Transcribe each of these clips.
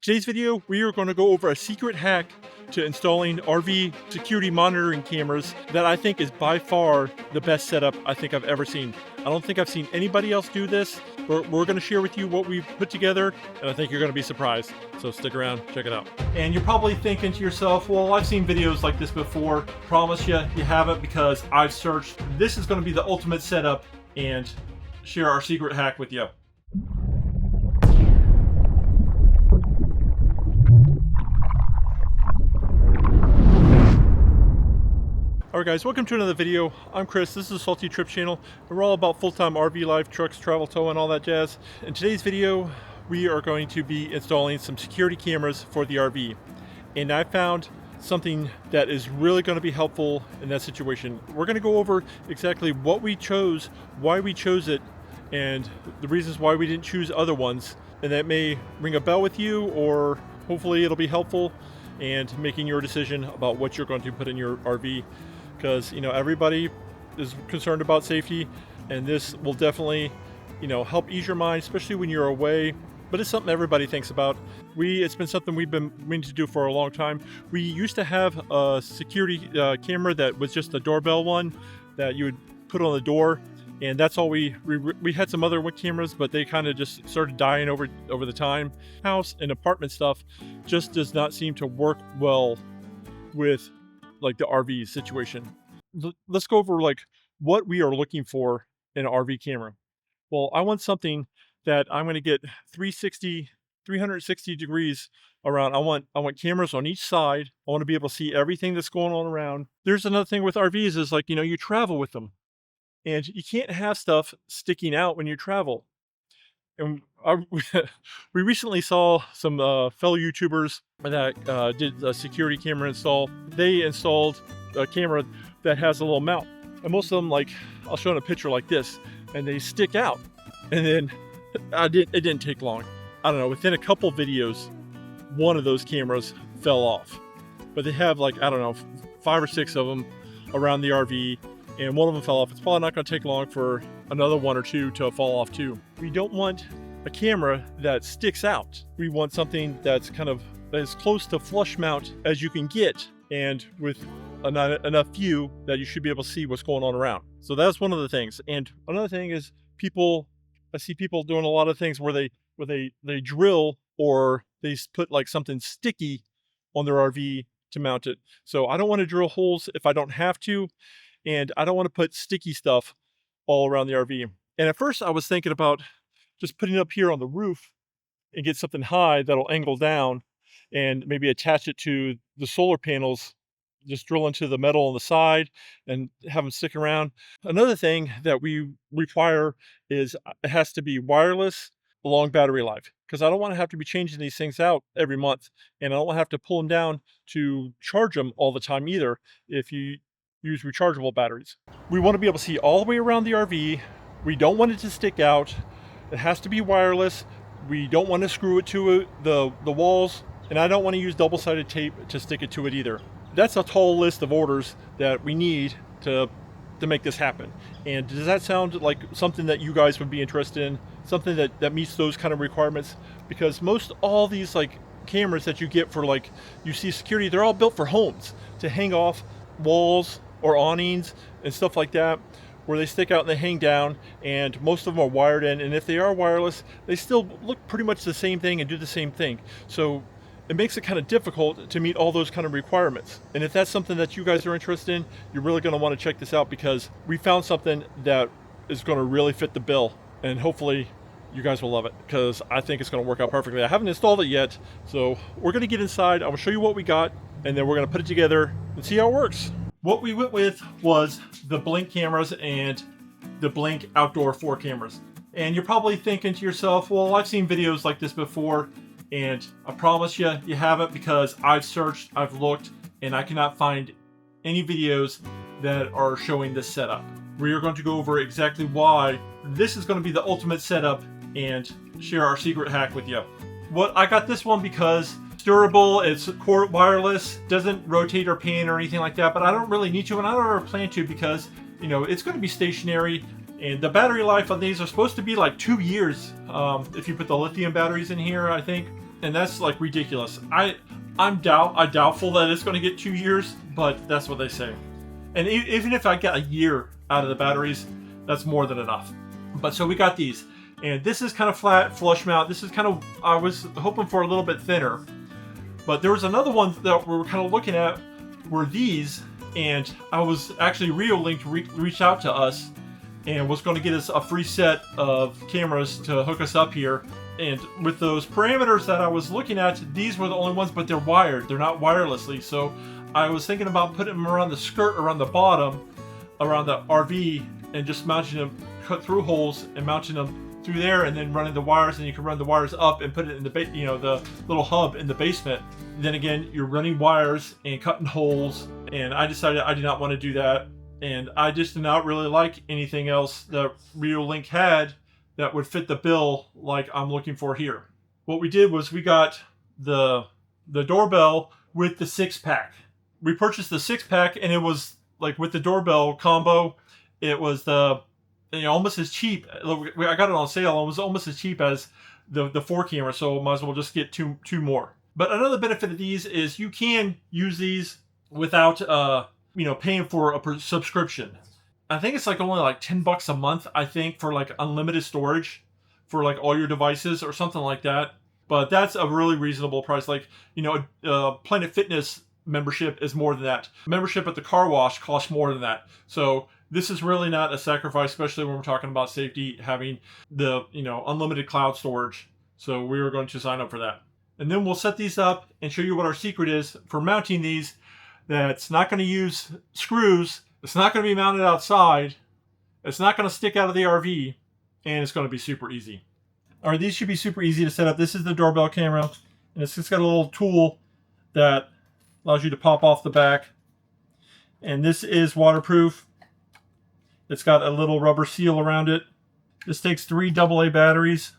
Today's video, we are going to go over a secret hack to installing RV security monitoring cameras that I think is by far the best setup I think I've ever seen. I don't think I've seen anybody else do this, but we're going to share with you what we've put together, and I think you're going to be surprised. So stick around, check it out. And you're probably thinking to yourself, well, I've seen videos like this before. Promise you haven't, because I've searched. This is going to be the ultimate setup and share our secret hack with you. Alright guys, welcome to another video. I'm Chris, this is the Salty Trips channel, and we're all about full-time RV life, trucks, travel, tow, and all that jazz. In today's video, we are going to be installing some security cameras for the RV. And I found something that is really going to be helpful in that situation. We're going to go over exactly what we chose, why we chose it, and the reasons why we didn't choose other ones. And that may ring a bell with you, or hopefully it'll be helpful and making your decision about what you're going to put in your RV. Because everybody is concerned about safety, and this will definitely help ease your mind, especially when you're away. But it's something everybody thinks about. It's been something we've been meaning to do for a long time. We used to have a security camera that was just a doorbell one that you would put on the door, and that's all we had. Some other cameras, but they kind of just started dying over the time. House and apartment stuff just does not seem to work well with like the RV situation. Let's go over like what we are looking for in an RV camera. Well, I want something that I'm going to get 360 degrees around. I want cameras on each side. I want to be able to see everything that's going on around. There's another thing with RVs is like, you travel with them, and you can't have stuff sticking out when you travel. And we recently saw some fellow YouTubers that did a security camera install. They installed a camera that has a little mount, and most of them, like, I'll show in a picture like this, and they stick out. And then it didn't take long. I don't know, within a couple videos, one of those cameras fell off. But they have, like, I don't know, 5 or 6 of them around the RV, and one of them fell off. It's probably not going to take long for another 1 or 2 to fall off too. We don't want a camera that sticks out. We want something that's as close to flush mount as you can get, and with enough view that you should be able to see what's going on around. So that's one of the things. And another thing is I see people doing a lot of things where they drill, or they put like something sticky on their RV to mount it. So I don't want to drill holes if I don't have to, and I don't want to put sticky stuff all around the RV. And at first I was thinking about just putting it up here on the roof and get something high that'll angle down, and maybe attach it to the solar panels, just drill into the metal on the side and have them stick around. Another thing that we require is it has to be wireless, long battery life, because I don't want to have to be changing these things out every month, and I don't want to have to pull them down to charge them all the time either if you use rechargeable batteries. We want to be able to see all the way around the RV. We don't want it to stick out. It has to be wireless. We don't want to screw it to the walls, and I don't want to use double-sided tape to stick it to it either. That's a tall list of orders that we need to make this happen. And does that sound like something that you guys would be interested in? Something that meets those kind of requirements? Because most all these like cameras that you get for, like, you see security, they're all built for homes to hang off walls or awnings and stuff like that, where they stick out and they hang down, and most of them are wired in, and if they are wireless, they still look pretty much the same thing and do the same thing. So it makes it kind of difficult to meet all those kind of requirements. And if that's something that you guys are interested in, you're really going to want to check this out, because we found something that is going to really fit the bill, and hopefully you guys will love it, because I think it's going to work out perfectly. I haven't installed it yet, so we're going to get inside. I'm going to show you what we got, and then we're going to put it together and see how it works. What we went with was the Blink cameras and the Blink Outdoor 4 cameras. And you're probably thinking to yourself, well, I've seen videos like this before, and I promise you haven't, because I've searched, I've looked, and I cannot find any videos that are showing this setup. We are going to go over exactly why this is going to be the ultimate setup and share our secret hack with you. I got this one because durable, it's cord wireless, doesn't rotate or pan or anything like that, but I don't really need to, and I don't ever plan to, because it's going to be stationary, and the battery life on these are supposed to be like 2 years if you put the lithium batteries in here, I think. And that's like ridiculous. I'm doubtful that it's going to get 2 years, but that's what they say. And even if I get a year out of the batteries, that's more than enough. But so we got these, and this is kind of flat, flush mount. This is kind of, I was hoping for a little bit thinner, but there was another one that we were kind of looking at were these, and I was actually Reolink reached out to us and was going to get us a free set of cameras to hook us up here. And with those parameters that I was looking at, these were the only ones, but they're wired. They're not wirelessly. So I was thinking about putting them around the skirt, around the bottom, around the RV, and just mounting them, cut through holes and mounting them through there, and then running the wires, and you can run the wires up and put it in the the little hub in the basement. Then again, you're running wires and cutting holes, and I decided I did not want to do that, and I just did not really like anything else that Reolink had that would fit the bill like I'm looking for here. What we did was we got the doorbell with the 6-pack. We purchased the 6-pack, and it was like with the doorbell combo, it was almost as cheap. I got it on sale. It was almost as cheap as the 4 camera, so might as well just get two more. But another benefit of these is you can use these without paying for a subscription. I think it's like only like $10 a month, I think, for like unlimited storage for like all your devices or something like that. But that's a really reasonable price. Like, Planet Fitness membership is more than that. Membership at the car wash costs more than that. So this is really not a sacrifice, especially when we're talking about safety, having the, unlimited cloud storage. So we are going to sign up for that. And then we'll set these up and show you what our secret is for mounting these. That's not going to use screws. It's not going to be mounted outside. It's not going to stick out of the RV, and it's going to be super easy. All right, these should be super easy to set up. This is the doorbell camera, and it's just got a little tool that allows you to pop off the back. And this is waterproof. It's got a little rubber seal around it. This takes 3 AA batteries.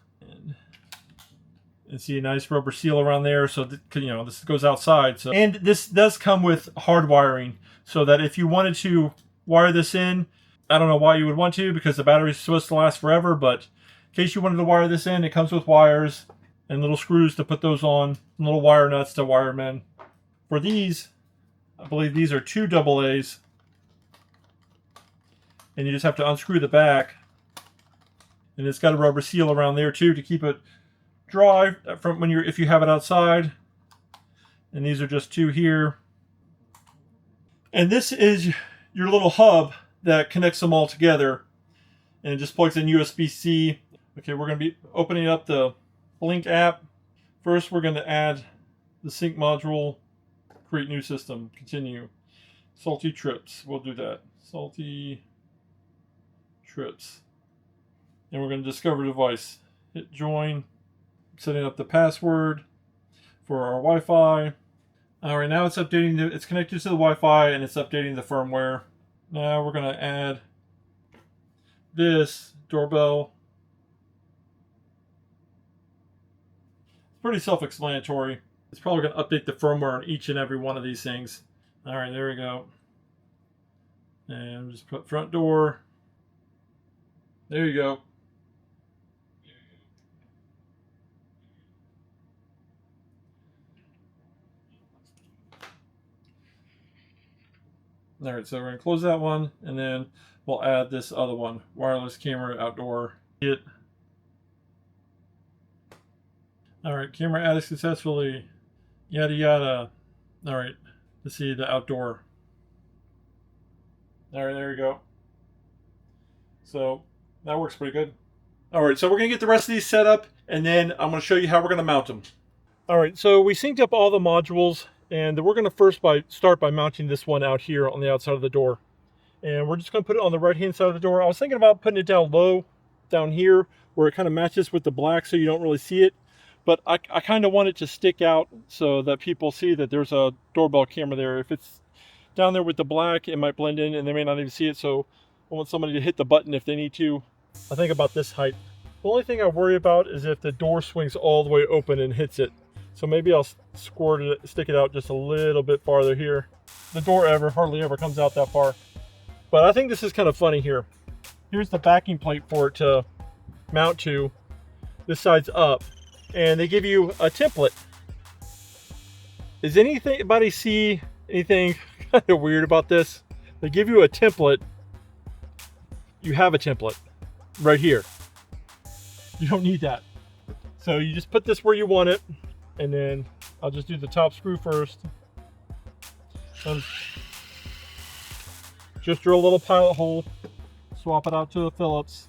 And see a nice rubber seal around there, so that, this goes outside. So, and this does come with hard wiring, so that if you wanted to wire this in, I don't know why you would want to, because the battery is supposed to last forever, but in case you wanted to wire this in, it comes with wires and little screws to put those on, and little wire nuts to wire them in. For these, I believe these are 2 AA's, and you just have to unscrew the back, and it's got a rubber seal around there too to keep it dry from if you have it outside. And these are just 2 here. And this is your little hub that connects them all together, and it just plugs in USB-C. Okay, we're going to be opening up the Blink app. First, we're going to add the sync module, create new system, continue. Salty Trips, we'll do that. Salty Trips. And we're going to discover device. Hit join. Setting up the password for our Wi-Fi. All right, now it's updating. It's connected to the Wi-Fi, and it's updating the firmware. Now we're going to add this doorbell. It's pretty self-explanatory. It's probably going to update the firmware on each and every one of these things. All right, there we go. And just put front door. There you go. All right, so we're going to close that one, and then we'll add this other one, wireless camera outdoor. All right, camera added successfully, yada yada. All right, let's see the outdoor. All right, there we go. So that works pretty good. All right, so we're going to get the rest of these set up, and then I'm going to show you how we're going to mount them. All right, so we synced up all the modules. And we're going to start by mounting this one out here on the outside of the door. And we're just going to put it on the right-hand side of the door. I was thinking about putting it down low, down here, where it kind of matches with the black so you don't really see it. But I kind of want it to stick out so that people see that there's a doorbell camera there. If it's down there with the black, it might blend in and they may not even see it. So I want somebody to hit the button if they need to. I think about this height. The only thing I worry about is if the door swings all the way open and hits it. So maybe I'll stick it out just a little bit farther here. The door hardly ever comes out that far. But I think this is kind of funny here. Here's the backing plate for it to mount to. This side's up. and they give you a template. Does anybody see anything kind of weird about this? They give you a template. You have a template right here. You don't need that. So you just put this where you want it, and then I'll just do the top screw first. Just drill a little pilot hole, swap it out to a Phillips.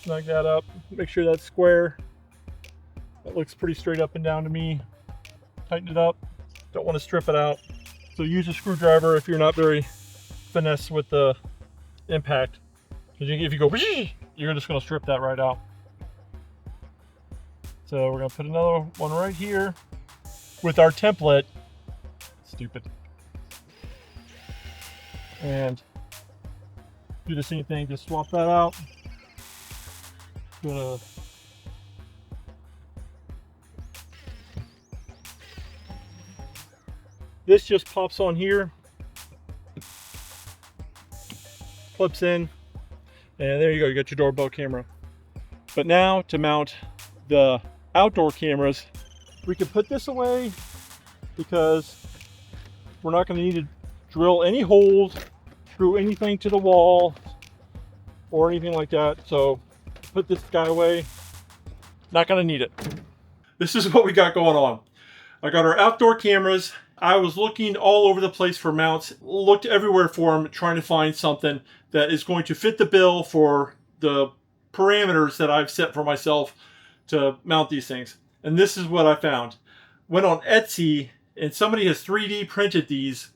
Snug that up, make sure that's square. That looks pretty straight up and down to me. Tighten it up, don't want to strip it out. So use a screwdriver if you're not very finesse with the impact. Because if you go, you're just going to strip that right out. So we're going to put another one right here with our template. Stupid. And do the same thing, just swap that out. This just pops on here, clips in, and there you go, you got your doorbell camera. But now to mount the outdoor cameras, we can put this away because we're not going to need to drill any holes, screw anything to the wall or anything like that. So put this guy away, not going to need it. This is what we got going on. I got our outdoor cameras. I was looking all over the place for mounts, looked everywhere for them, trying to find something that is going to fit the bill for the parameters that I've set for myself to mount these things. And this is what I found. Went on Etsy, and somebody has 3D printed these,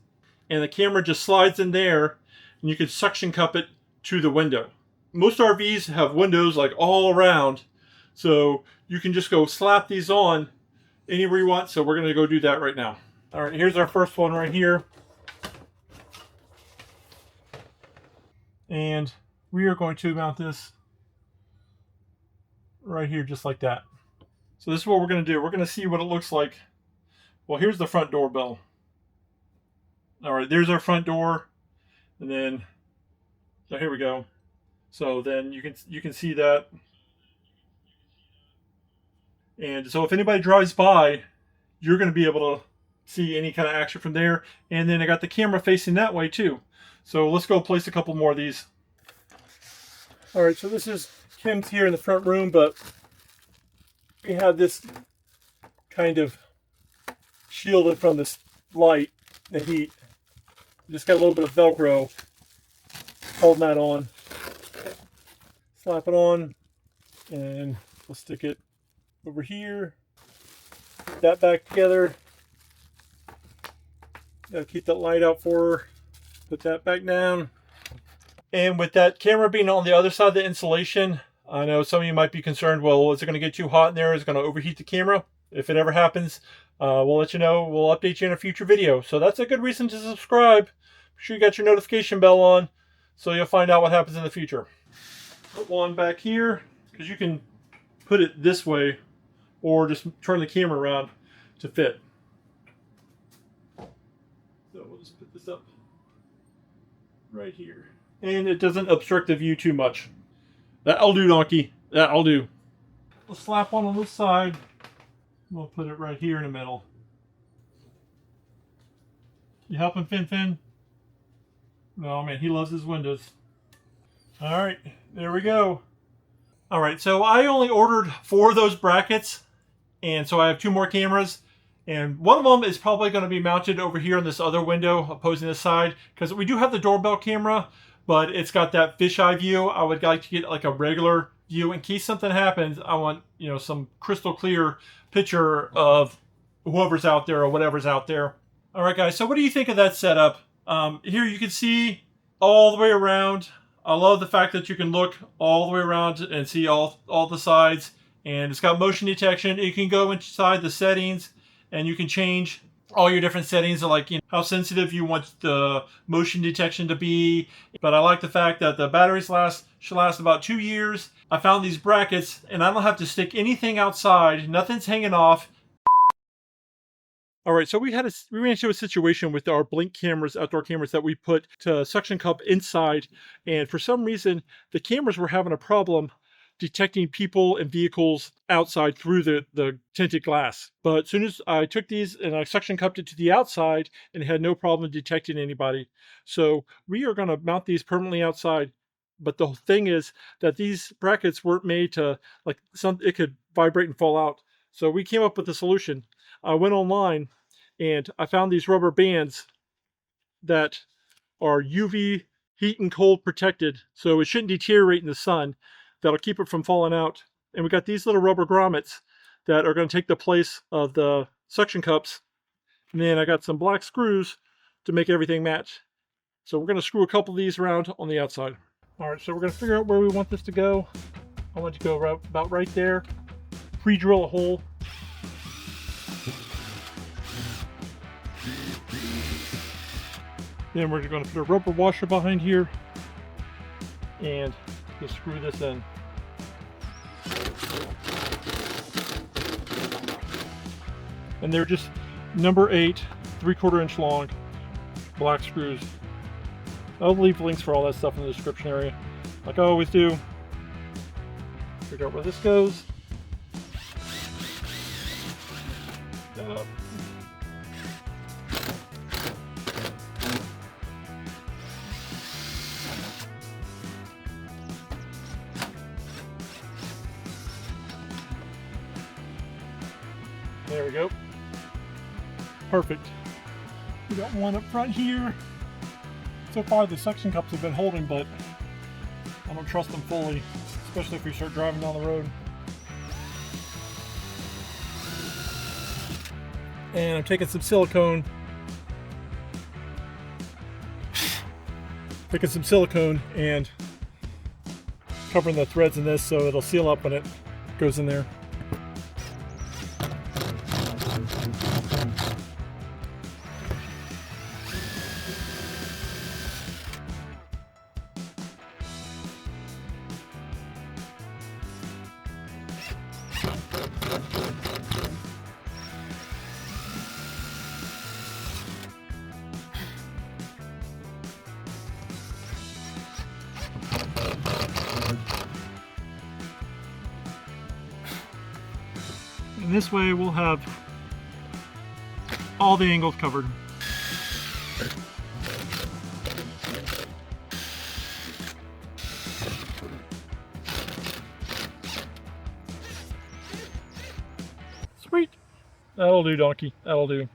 and the camera just slides in there, and you can suction cup it to the window. Most RVs have windows like all around, so you can just go slap these on anywhere you want. So we're going to go do that right now. All right, here's our first one right here. And we are going to mount this right here just like that. So this is what we're going to do. We're going to see what it looks like. Well, here's the front doorbell. All right, there's our front door. And then, so here we go. So then you can see that. And so if anybody drives by, you're going to be able to see any kind of action from there. And then I got the camera facing that way too. So let's go place a couple more of these. All right, so this is Kim's here in the front room, but we have this kind of shielded from this light, the heat. Just got a little bit of Velcro holding that on. Slap it on, and we'll stick it over here. Put that back together. Gotta keep that light out for her. Put that back down. And with that camera being on the other side of the insulation, I know some of you might be concerned, well, is it going to get too hot in there? Is it going to overheat the camera? If it ever happens, we'll let you know. We'll update you in a future video. So that's a good reason to subscribe. Make sure you got your notification bell on so you'll find out what happens in the future. Put one back here, because you can put it this way or just turn the camera around to fit. So we'll just put this up right here. And it doesn't obstruct the view too much. That'll do, donkey. That'll do. We'll slap one on this side. We'll put it right here in the middle. You helping, Fin? No, man, he loves his windows. All right, there we go. All right, so I only ordered 4 of those brackets, and so I have 2 more cameras, and one of them is probably going to be mounted over here in this other window opposing this side, because we do have the doorbell camera, but it's got that fisheye view. I would like to get like a regular view in case something happens. I want, you know, some crystal clear picture of whoever's out there or whatever's out there. All right, guys, so what do you think of that setup? Here you can see all the way around. I love the fact that you can look all the way around and see all the sides, and it's got motion detection. You can go inside the settings and you can change all your different settings, like, you know, how sensitive you want the motion detection to be. But I like the fact that the batteries should last about 2 years. I found these brackets and I don't have to stick anything outside. Nothing's hanging off. All right, so we ran into a situation with our blink cameras, outdoor cameras that we put to suction cup inside, and for some reason the cameras were having a problem detecting people and vehicles outside through the tinted glass. But as soon as I took these and I suction cupped it to the outside, and had no problem detecting anybody. So we are going to mount these permanently outside. But the thing is that these brackets weren't made to, like, it could vibrate and fall out. So we came up with a solution. I went online and I found these rubber bands that are UV heat and cold protected, so it shouldn't deteriorate in the sun. That'll keep it from falling out. And we got these little rubber grommets that are going to take the place of the suction cups. And then I got some black screws to make everything match. So we're going to screw a couple of these around on the outside. All right, so we're going to figure out where we want this to go. I want it to go about right there. Pre-drill a hole. Then we're going to put a rubber washer behind here and just screw this in. And they're just number 8, 3/4 inch long black screws. I'll leave links for all that stuff in the description area, like I always do. Figure out where this goes. That up. There we go. Perfect. We got one up front here. So far the suction cups have been holding, but I don't trust them fully, especially if we start driving down the road. And I'm taking some silicone. And covering the threads in this so it'll seal up when it goes in there. And this way we'll have all the angles covered. Sweet. That'll do, donkey. That'll do.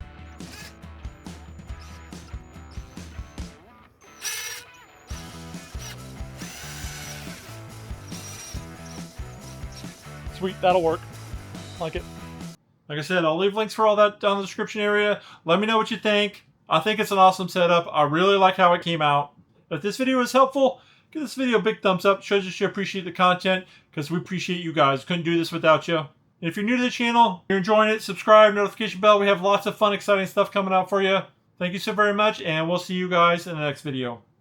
Sweet, that'll work. Like it. Like I said, I'll leave links for all that down in the description area. Let me know what you think. I think it's an awesome setup. I really like how it came out. If this video was helpful, give this video a big thumbs up. It shows us you appreciate the content, because we appreciate you guys. Couldn't do this without you. And if you're new to the channel, you're enjoying it, subscribe, notification bell. We have lots of fun, exciting stuff coming out for you. Thank you so very much, and we'll see you guys in the next video.